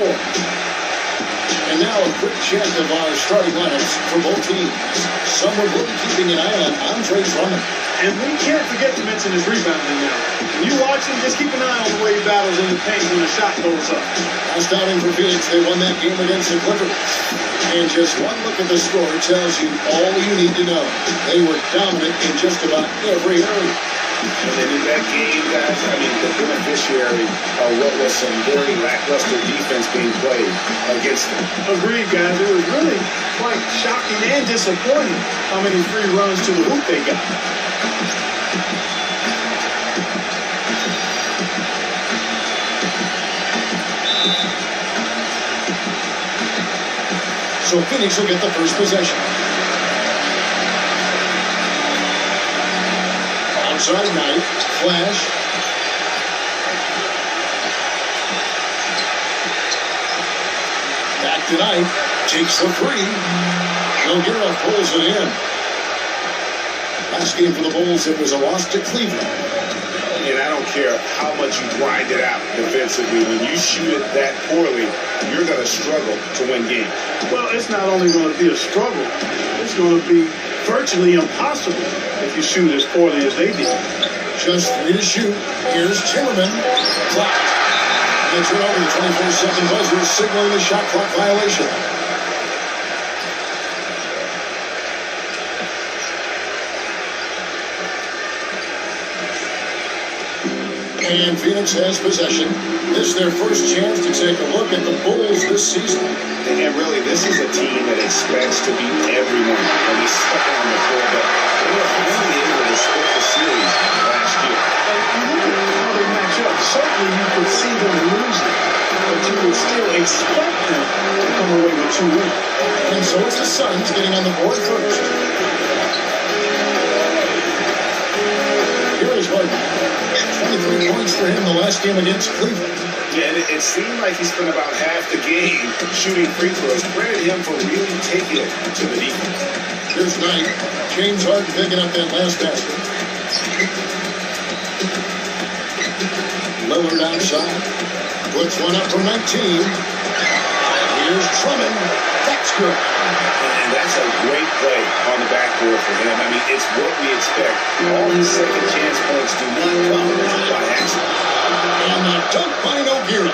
4. And now a quick check of our starting lineups for both teams. Someone will be keeping an eye on Andre Drummond. And we can't forget to mention his rebounding now. When you watch him, just keep an eye on the way he battles in the paint when the shot goes up. Last outing for Phoenix, they won that game against the Clippers. And just one look at the score tells you all you need to know. They were dominant in just about every area. And in that game, guys, I mean, the beneficiary of what was some very lackluster defense being played against them. Agreed, guys. It was really quite shocking and disappointing how many free runs to the hoop they got. So Phoenix will get the first possession. Outside Knight, flash. Back to Knight, takes the three. Nogueira pulls it in. Last game for the Bulls, it was a loss to Cleveland. And I don't care how much you grind it out defensively. When you shoot it that poorly, you're going to struggle to win games. Well, it's not only going to be a struggle, it's going to be virtually impossible if you shoot as poorly as they did. Just 3 to shoot. Here's Timmerman. Blocked. The turnover, the 24-second buzzer signaling the shot clock violation. And Phoenix has possession. This is their first chance to take a look at the Bulls this season. And really, this is a team that expects to beat everyone. And they stuck on the floor, but they were really able to split the series last year. And you look at how they match up. Certainly, you could see them losing, but you would still expect them to come away with 2 wins. And so it's the Suns getting on the board first. Here is Harden. 23 points for him the last game against Cleveland. Yeah, and it seemed like he spent about half the game shooting free throws. Credit him for really taking it to the defense. Here's Knight. James Harden picking up that last basket. Lillard outside. Puts one up from 19. Here's Drummond. That's good. And that's a great play on the backboard for him. I mean, it's what we expect. All his second chance points do not come by accident. And a dunk by Nogueira.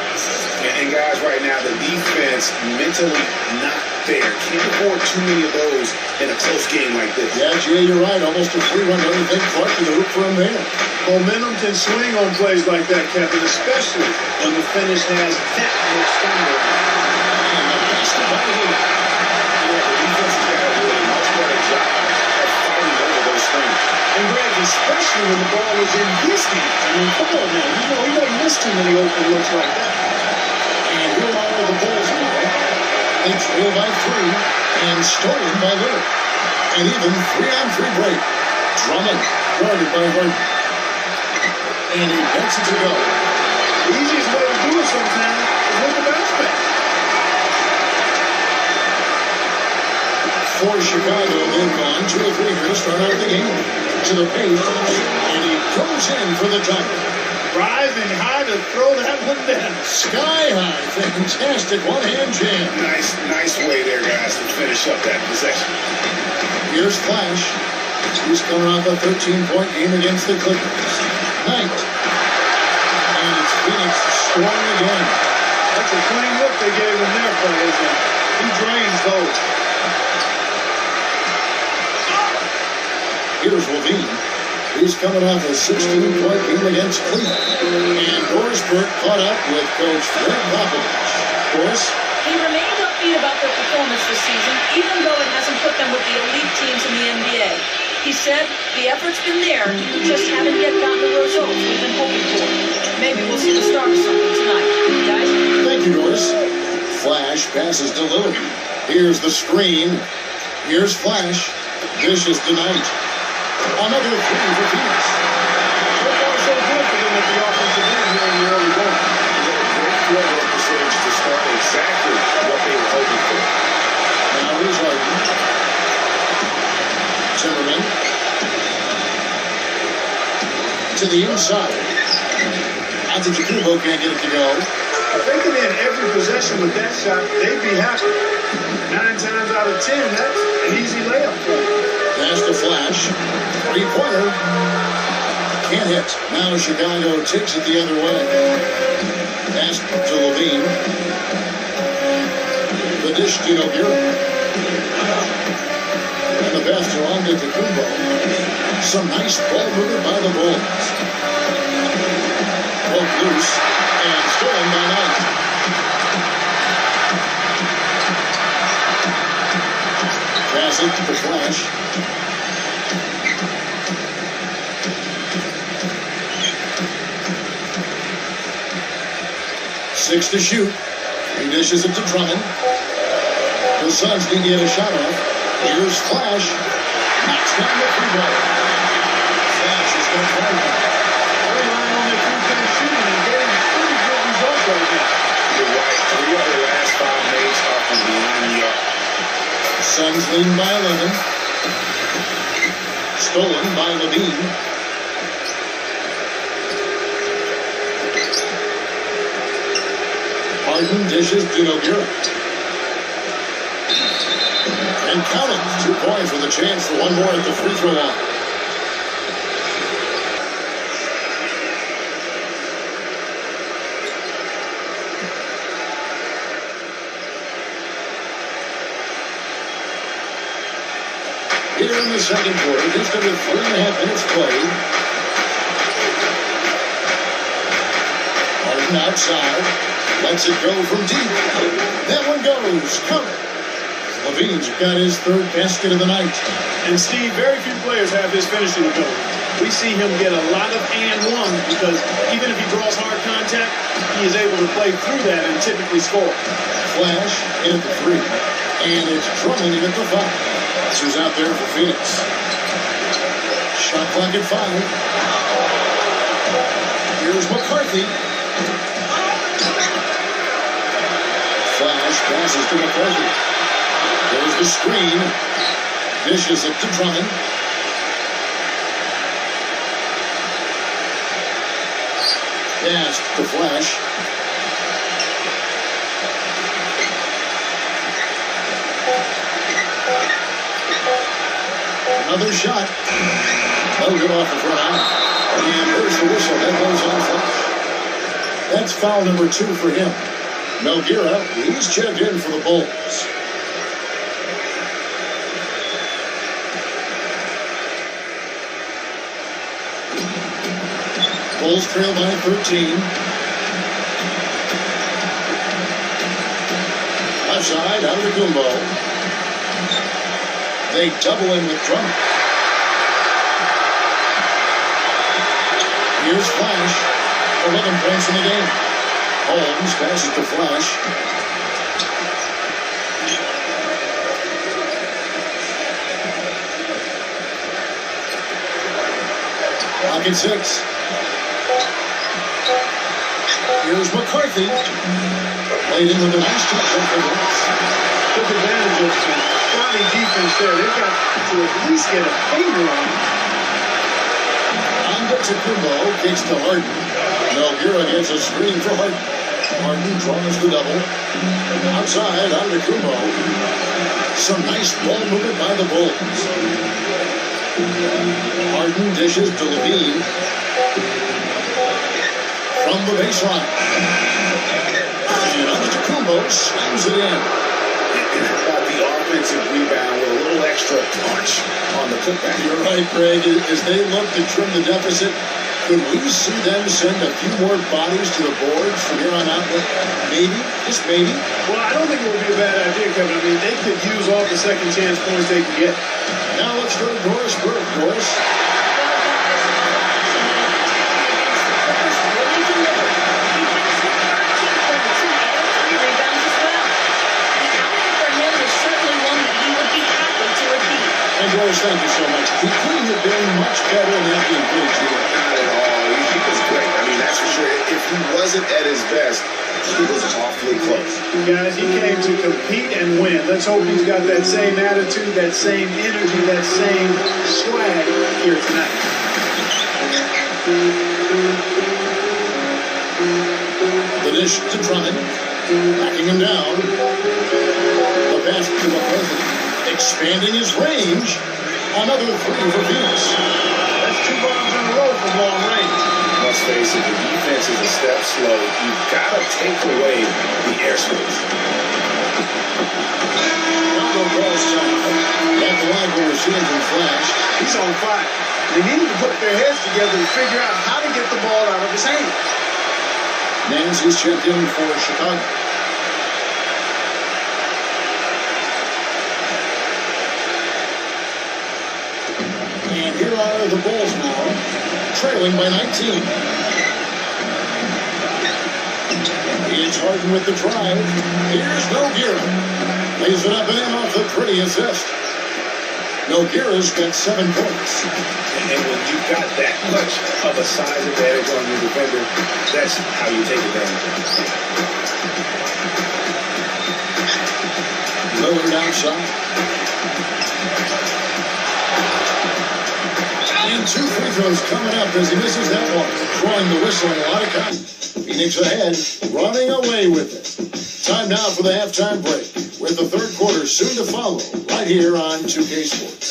And guys, right now, the defense mentally not there. Can't afford too many of those in a close game like this. Yeah, Jay, you're right. Almost a free run. Don't you think Clark can hoop for him there? Momentum can swing on plays like that, Kevin, especially when the finish has that much thunder. And the basket by Lillard. Yeah, the defense has got to do a much better job of fighting over those things. And Greg, especially when the ball was in his hand. I mean, come on now. You know, he doesn't miss too many open looks like that. And here are the Bulls now. They trail by 3 and stolen by Lillard. And even 3-on-3 break. Drummond guarded by Harden. And he gets it to go. The easiest way to do it sometimes is with the bounce back. For Chicago, they've gone 2 or 3 here to start out the game. To the paint, and he goes in for the dunk. Rising high to throw that one down. Sky high, fantastic one-hand jam. Nice way there, guys, to finish up that possession. Here's Flash. He's coming off a 13-point game against the Clippers. Knight. And it's Phoenix scoring again. That's a clean look they gave him there, players, and he drains those. Here's Levine. He's coming off a 16-point game against Cleveland. And Dorsberg caught up with Coach Fred Popovich. Doris? He remained upbeat about their performance this season, even though it hasn't put them with the elite teams in the NBA. He said, the effort's been there, we just haven't yet gotten the results we've been hoping for. Maybe we'll see the start of something tonight. Guys? Thank you, Doris. Flash passes to Lillard. Here's the screen. Here's Flash. Vicious tonight. Another 3 for Phoenix. So far, so good for them at the offensive end here in the early going. Great field goal percentage to start exactly what they were hoping for. Now here's Harden. Timmerman. To the inside. Antetokounmpo can't get it to go. If they can end every possession especially with that shot, they'd be happy. 9 times out of 10, that's an easy layup for them. That's the flash. Three-pointer. Can't hit. Now Chicago takes it the other way. Pass to Levine. The dish to Nogueira. And the pass to Antetokounmpo. Some nice ball movement by the Bulls. Broke loose and stolen by Knight. Pass it to the flash. Six to shoot. He dishes it to Drummond. The Suns need to get a shot off. Here's Flash. Knocks down the free ball. Flash is going to try it. They're relying on their three-point shooting and getting pretty good results right now. You're right. 3 of their last 5 makes are from behind the arc. Suns leading by 11. Stolen by Levine. Harden dishes to Nogueira. And count it. 2 points with a chance for one more at the free throw line. Here in the second quarter, just under 3.5 minutes played. Harden outside. Lets it go from deep. That one goes. Cover. Levine's got his 3rd basket of the night. And Steve, very few players have his finishing ability. We see him get a lot of and ones because even if he draws hard contact, he is able to play through that and typically score. Flash in at the 3. And it's Drummond in at the 5. Who's out there for Phoenix. Shot clock at 5. Here's McCarthy. Flash passes to McCarthy. There's the screen. Dishes it to Drummond. Pass to Flash. Another shot. That'll go off the front out. And there's the whistle. That goes on Flash. That's foul number 2 for him. Nogueira, he's checked in for the Bulls. Bulls trail by 13. Left side, Antetokounmpo. They double in with Drummond. Here's Flash. 11 points in the game. Holmes passes to Flash. Pocket 6. Here's McCarthy. Played in with a nice touch over the glass. Took advantage of some spotty defense there. They've got to at least get a finger on him. Antetokounmpo kicks to Harden. Nogueira gets a screen for Harden. Harden draws the double. Outside, Antetokounmpo. Some nice ball movement by the Bulls. Harden dishes to Levine. From the baseline. And Antetokounmpo slams it in. About the offensive rebound with a little extra punch on the putback. You're right, Greg. As they look to trim the deficit, could we see them send a few more bodies to the boards from here on out? Maybe, just maybe. Well, I don't think it would be a bad idea, Kevin. I mean, they could use all the second chance points they can get. Now let's go to Doris Burke. Doris. And Doris, thank you so much. He couldn't have been much better than that being good, too. Not at all. He was great. I mean, that's for sure. If he wasn't at his best, he was awfully close. Guys, he came to compete and win. Let's hope he's got that same attitude, that same energy, that same swag here tonight. The dish to Drummond. Backing him down. The pass to the president. Expanding his range. Another three for Venus. That's 2 bombs in a row from long range. Let's face it, the defense is a step slow. You've got to take away the airspace. Chicago calls timeout. Let the Library receive from Flash. He's on fire. They need to put their heads together to figure out how to get the ball out of his hands. Nancy's checked in for Chicago. And here are the Bulls now, trailing by 19. It's Harden with the drive. Here's Nogueira. Lays it up and in off the pretty assist. Nogueira's got 7 points. And when you've got that much of a size advantage on your defender, that's how you take advantage of it. Lillard outside. And 2 free throws coming up as he misses that one. Drawing the whistle and a lot of cotton. Phoenix ahead, running away with it. Time now for the halftime break, with the third quarter soon to follow, right here on 2K Sports.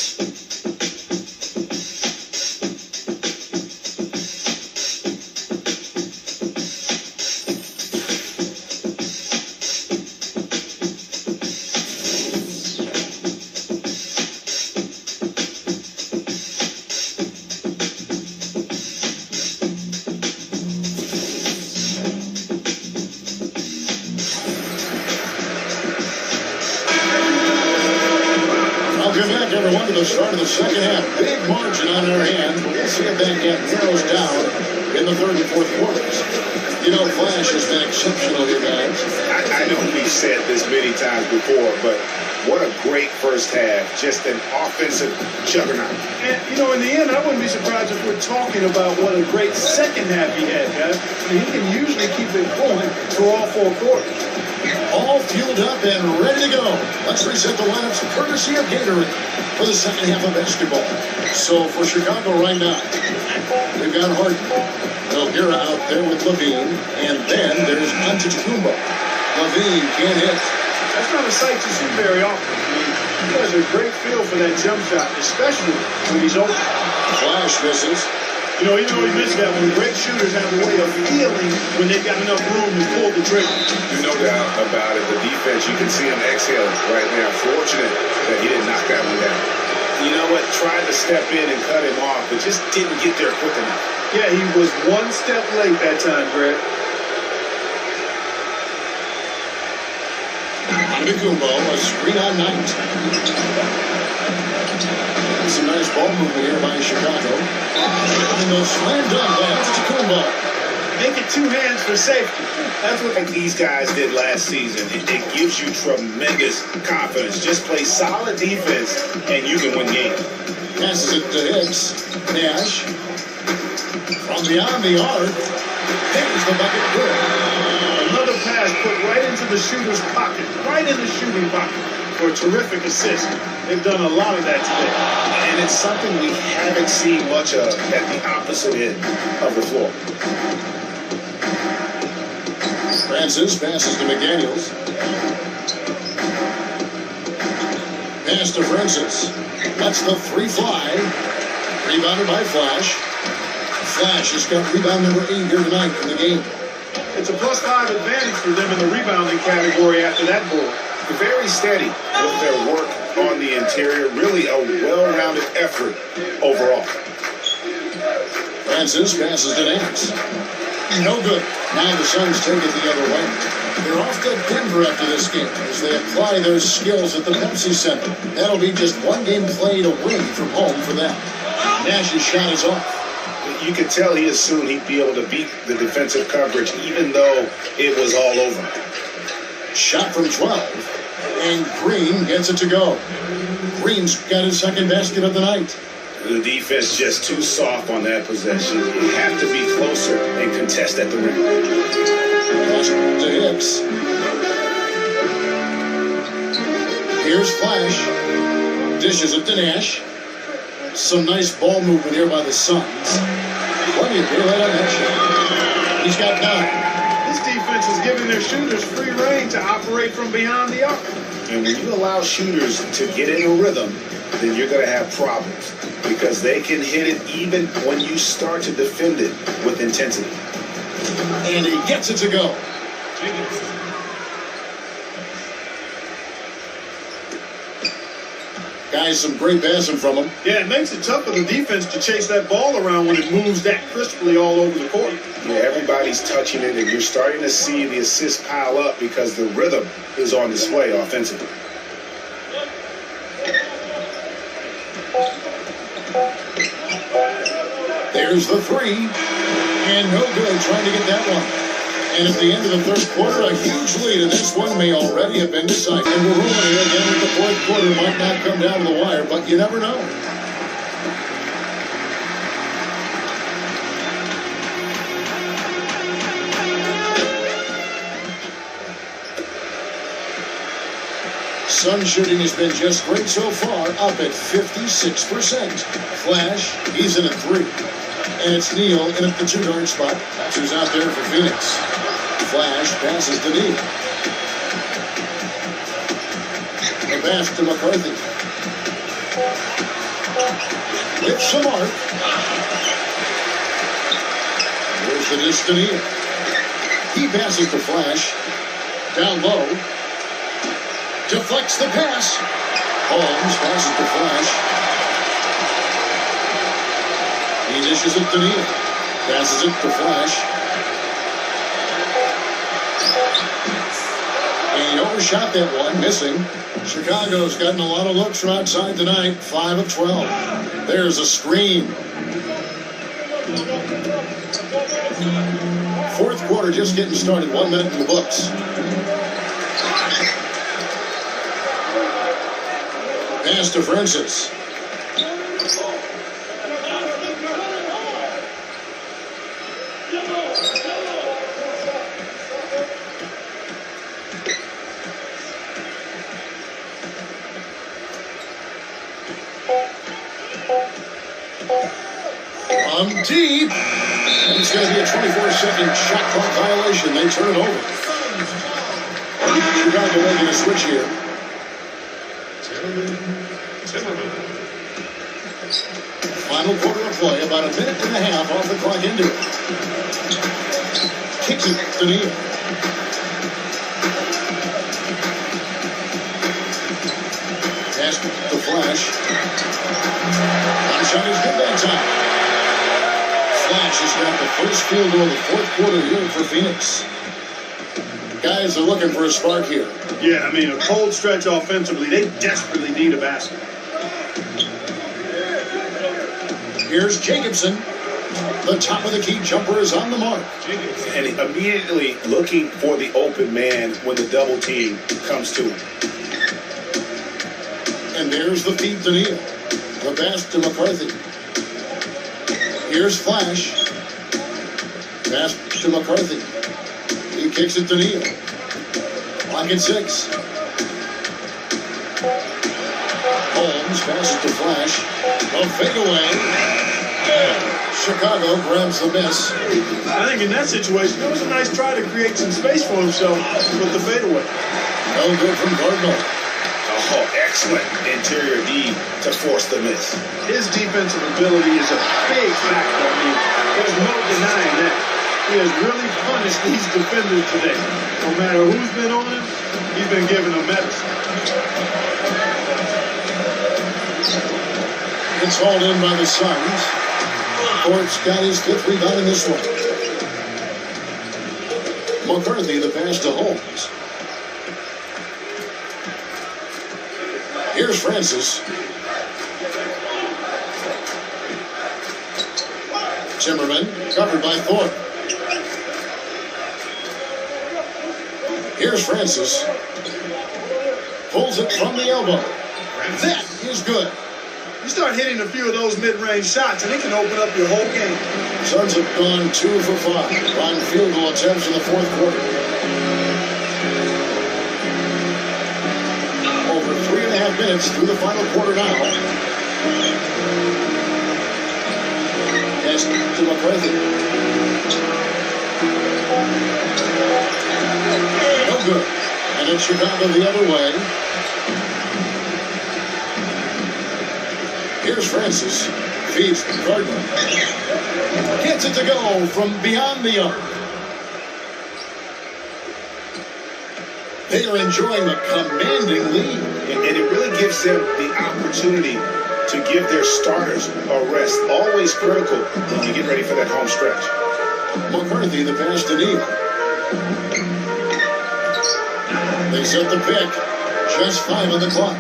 Everyone to the start of the second half. Big margin on their hands, but we'll see if that gap narrows down in the third and fourth quarters. You know, Flash has been exceptional, you guys. I know we've said this many times before, but what a great first half. Just an offensive juggernaut. And, you know, in the end, I wouldn't be surprised if we're talking about what a great second half he had, guys. I mean, he can usually keep it going for all 4 quarters. All fueled up and ready to go. Let's reset the lineups courtesy of Gatorade for the second half of basketball. So for Chicago right now, we've got Harden. Nogueira out there with Levine. And then there's Antetokounmpo. Levine can't hit. That's not a sight you see very often. I mean, he has a great feel for that jump shot, especially when he's open. Flash misses. You know, even though he missed that one, great shooters have a way of feeling when they've got enough room to pull the trigger. No doubt about it. The defense, you can see him exhaling right now. Fortunate that he didn't knock that one down. You know what? Tried to step in and cut him off, but just didn't get there quick enough. Yeah, he was 1 step late that time, Greg. Antetokounmpo, a screen on night. Some nice ball movement here by Chicago. And the slam dunk by Antetokounmpo. Make it 2 hands for safety. That's what These guys did last season. It gives you tremendous confidence. Just play solid defense, and you can win games. Passes it to Hicks. Nash. From beyond the arc. There's the bucket good. another pass put right into the shooter's pocket, right in the shooting pocket for a terrific assist. They've done a lot of that today. And it's something we haven't seen much of at the opposite end of the floor. Francis passes to McDaniels. Pass to Francis. That's the 3 fly. Rebounded by Flash. Flash has got rebound number 8 here tonight in the game. It's a +5 advantage for them in the rebounding category after that board. Very steady with their work on the interior. Really a well-rounded effort overall. Francis passes to Nance. No good. Now the Suns take it the other way. They're off to Denver after this game as they apply their skills at the Pepsi Center. That'll be just one game played away from home for them. Nash's shot is off. You could tell he assumed he'd be able to beat the defensive coverage even though it was all over. Shot from 12. And Green gets it to go. Green's got his second basket of the night. The defense just too soft on that possession. You have to be closer and contest at the rim. Pass to Hicks. Here's Flash. Dishes it to Nash. Some nice ball movement here by the Suns. Plenty of daylight on that shot. He's got 9. This defense defense is giving their shooters free reign to operate from behind the arc. And when you allow shooters to get in a rhythm, then you're going to have problems because they can hit it even when you start to defend it with intensity. And he gets it to go. Guys, some great passing from him. Yeah, it makes it tough for the defense to chase that ball around when it moves that crisply all over the court. Yeah, everybody's touching it, and you're starting to see the assists pile up because the rhythm is on display offensively. There's the three. And no good trying to get that one. And at the end of the third quarter, a huge lead, and this one may already have been decided. And we're rolling it again with the fourth quarter. Might not come down to the wire, but you never know. Sun shooting has been just great so far, up at 56%. Flash, he's in at 3. And it's Neal in at the 2-guard spot. That's who's out there for Phoenix. Flash passes to Neal. The pass to McCarthy. With some arc. There's the dish to Neal. He passes to Flash. Down low. Deflects the pass. Holmes passes to Flash. He dishes it to Neal. Passes it to Flash. And he overshot that one, missing. Chicago's gotten a lot of looks from outside tonight. 5 of 12. There's a screen. Fourth quarter just getting started. 1 minute in the books. Pass to Francis. From deep. And it's going to be a 24-second shot clock violation. They turn it over. Chicago making a switch here. Final quarter of play, about a minute and a half off the clock into it. Kicks it to Neal. Pass to Flash. One shot is good that time. Flash has got the first field goal of the fourth quarter here for Phoenix. Guys are looking for a spark here. Yeah, I mean, a cold stretch offensively. They desperately need a basket. Here's Jacobson. The top of the key jumper is on the mark. And immediately looking for the open man when the double team comes to him. And there's the feed to Neal. The pass to McCarthy. Here's Flash. Pass to McCarthy. He kicks it to Neal. Clock at 6. Holmes passes to Flash. A fadeaway. Chicago grabs the miss. I think in that situation, it was a nice try to create some space for himself with the fadeaway. No good from Cardinal. Oh, excellent interior D to force the miss. His defensive ability is a big factor. I mean, there's no denying that. He has really punished these defenders today. No matter who's been on him, he's been giving them medicine. It's hauled in by the Suns. Fort's got his 5th rebound in this one. McCarthy, the pass to Holmes. Here's Francis. Zimmerman, covered by Thorpe. Here's Francis. Pulls it from the elbow. That is good. You start hitting a few of those mid-range shots, and it can open up your whole game. Suns have gone 2 for 5 on field goal attempts in the fourth quarter. Over 3.5 minutes through the final quarter now. Pass to McCarthy. good. And it's Chicago the other way. Here's Francis. Feeds Gardner. Gets it to go from beyond the arc. They are enjoying a commanding lead. And it really gives them the opportunity to give their starters a rest. Always critical when you get ready for that home stretch. McCarthy, the pass to Neal. They set the pick. Just 5 on the clock.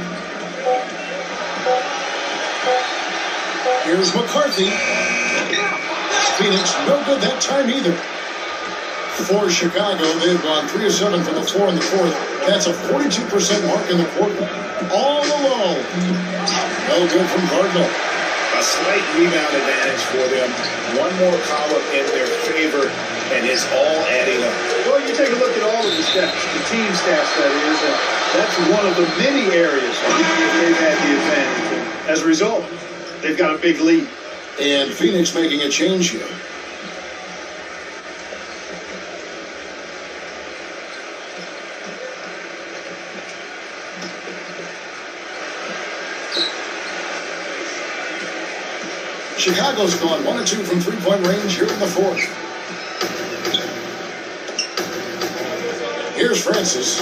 Here's McCarthy. Phoenix, no good that time either. For Chicago, they've gone 3 of 7 from the floor in the fourth. That's a 42% mark in the quarter. All alone. No good from Cardinal. A slight rebound advantage for them. One more column in their favor, and it's all adding up. Well, you take a look at all of the stats, the team stats, that is, and that's one of the many areas that they've had the advantage. And as a result, they've got a big lead. And Phoenix making a change here. Chicago's gone 1 of 2 from three-point range here in the fourth. Here's Francis.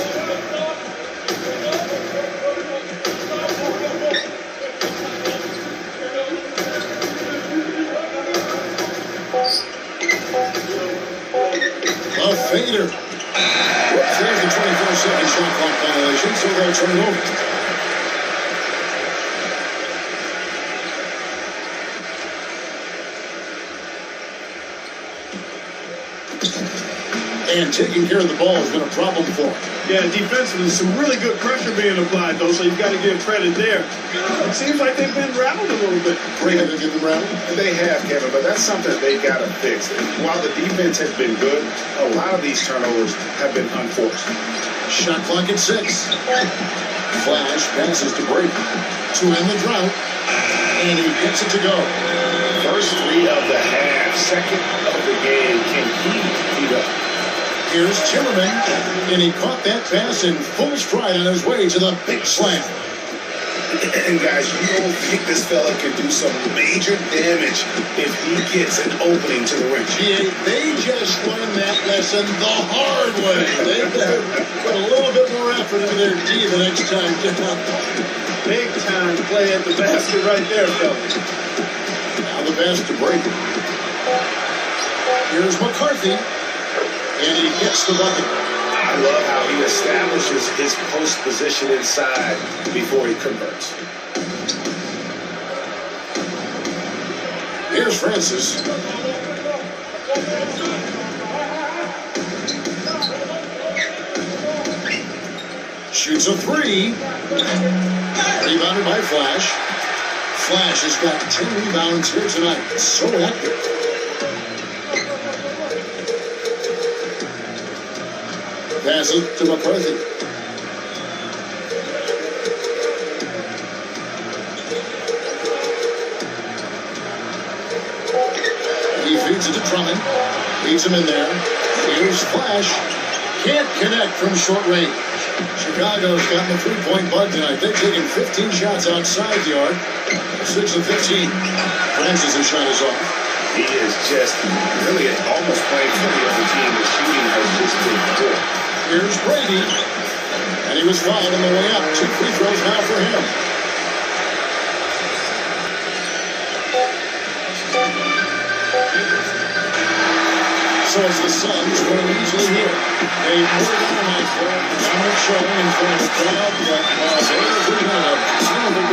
A fader. Whoops, there's the 24-second shot clock violation, so they'll turn it over. And taking care of the ball has been a problem for him. Yeah, defensively, some really good pressure being applied, though, so you've got to give credit there. It seems like they've been rattled a little bit. Great to get them rattled. They have, Kevin, but that's something that they got to fix. While the defense has been good, a lot of these turnovers have been unforced. Shot clock at 6. Flash passes to Brady to end the drought, and he gets it to go. First 3 of the half, second of the game. Can he beat up? Here's Timmerman, and he caught that pass in full stride on his way to the big slam. And guys, you don't think this fella can do some major damage if he gets an opening to the rim. Yeah, they just learned that lesson the hard way. They've got to put a little bit more effort into their D the next time. Big time play at the basket right there, fellas. Now the pass to Brady. Here's McCarthy. And he gets the bucket. I love how he establishes his post position inside before he converts. Here's Francis. Shoots a 3. Rebounded by Flash. Flash has got 10 rebounds here tonight. So active. Pass it to McCarthy. He feeds it to Drummond. Leads him in there. Here's Flash. Can't connect from short range. Chicago's gotten a 3-point bug tonight. They've taken 15 shots outside the arc. 6 of 15. Francis' shot is off. He is just really almost playing for the other team. The shooting has just been poor. Here's Brady, and he was fouled on the way up. 2 free throws now for him. So it's the Suns winning easily here. They put it on a dominant showing in front of the crowd, but they're